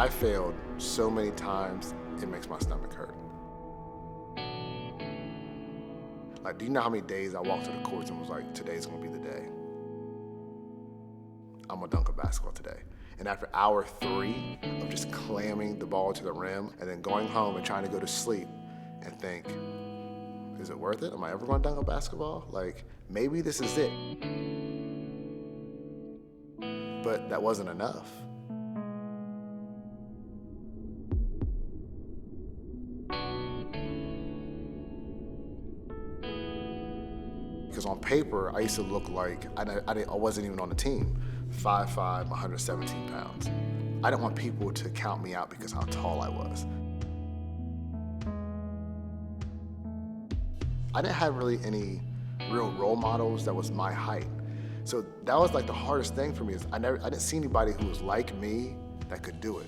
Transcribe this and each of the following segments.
I failed so many times, it makes my stomach hurt. Like, do you know how many days I walked to the courts and was like, today's gonna be the day? I'm gonna dunk a basketball today. And after hour 3 of just clamming the ball to the rim and then going home and trying to go to sleep and think, is it worth it? Am I ever gonna dunk a basketball? Like, maybe this is it. But that wasn't enough. Because on paper, I used to look like I wasn't even on the team. 5'5", 117 pounds. I didn't want people to count me out because how tall I was. I didn't have really any real role models that was my height. So that was like the hardest thing for me is I didn't see anybody who was like me that could do it.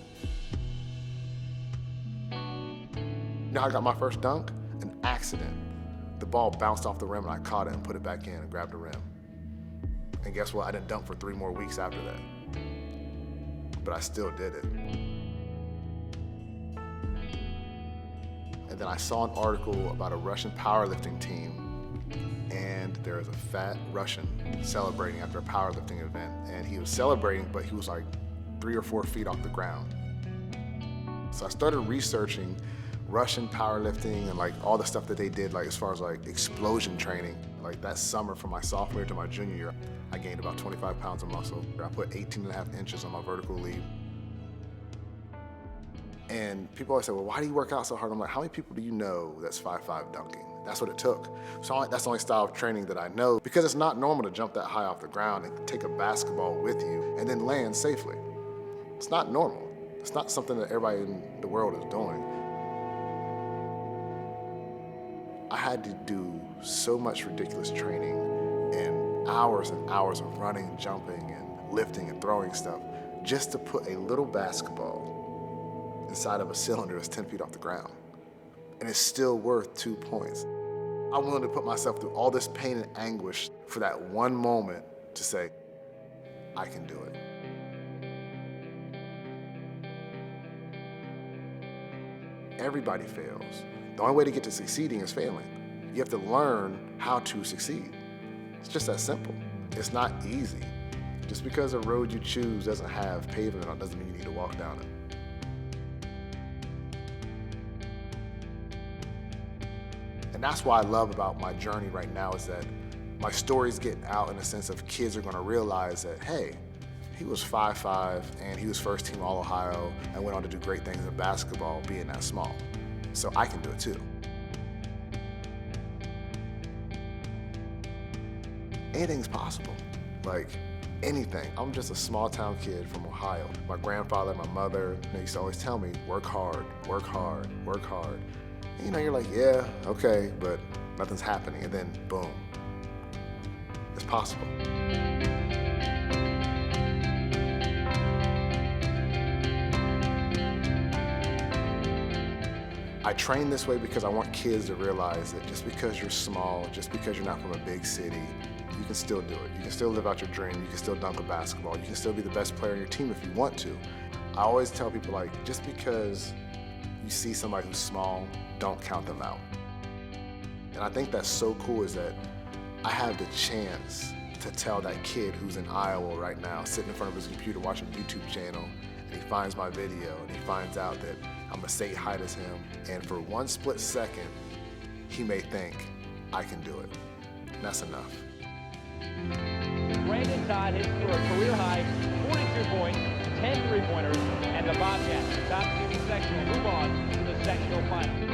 You know how I got my first dunk? An accident. The ball bounced off the rim and I caught it and put it back in and grabbed the rim. And guess what? I didn't dunk for 3 more weeks after that. But I still did it. And then I saw an article about a Russian powerlifting team, and there was a fat Russian celebrating after a powerlifting event. And he was celebrating, but he was like 3 or 4 feet off the ground. So I started researching Russian powerlifting and like all the stuff that they did, like as far as like explosion training. Like that summer from my sophomore year to my junior year, I gained about 25 pounds of muscle. I put 18.5 inches on my vertical leap. And people always say, well, why do you work out so hard? I'm like, how many people do you know that's 5'5" dunking? That's what it took. So that's the only style of training that I know, because it's not normal to jump that high off the ground and take a basketball with you and then land safely. It's not normal. It's not something that everybody in the world is doing. I had to do so much ridiculous training and hours of running, jumping, and lifting and throwing stuff just to put a little basketball inside of a cylinder that's 10 feet off the ground. And it's still worth 2 points. I'm willing to put myself through all this pain and anguish for that one moment to say, I can do it. Everybody fails. The only way to get to succeeding is failing. You have to learn how to succeed. It's just that simple. It's not easy. Just because a road you choose doesn't have pavement on it doesn't mean you need to walk down it. And that's what I love about my journey right now is that my story's getting out in the sense of kids are gonna realize that, hey, he was 5'5", and he was first team All-Ohio and went on to do great things in basketball being that small. So I can do it too. Anything's possible, like anything. I'm just a small town kid from Ohio. My grandfather, my mother, they used to always tell me, work hard, work hard, work hard. And, you're like, yeah, okay, but nothing's happening. And then boom, it's possible. I train this way because I want kids to realize that just because you're small, just because you're not from a big city, you can still do it. You can still live out your dream. You can still dunk a basketball. You can still be the best player on your team if you want to. I always tell people, like, just because you see somebody who's small, don't count them out. And I think that's so cool is that I have the chance to tell that kid who's in Iowa right now, sitting in front of his computer watching a YouTube channel, and he finds my video and he finds out that I'm the same height as him, and for one split second, he may think, I can do it. And that's enough. Brandon Todd hits for a career-high 42 points, 10 three-pointers, and the Bobcats, top seeded sectional, move on to the sectional final.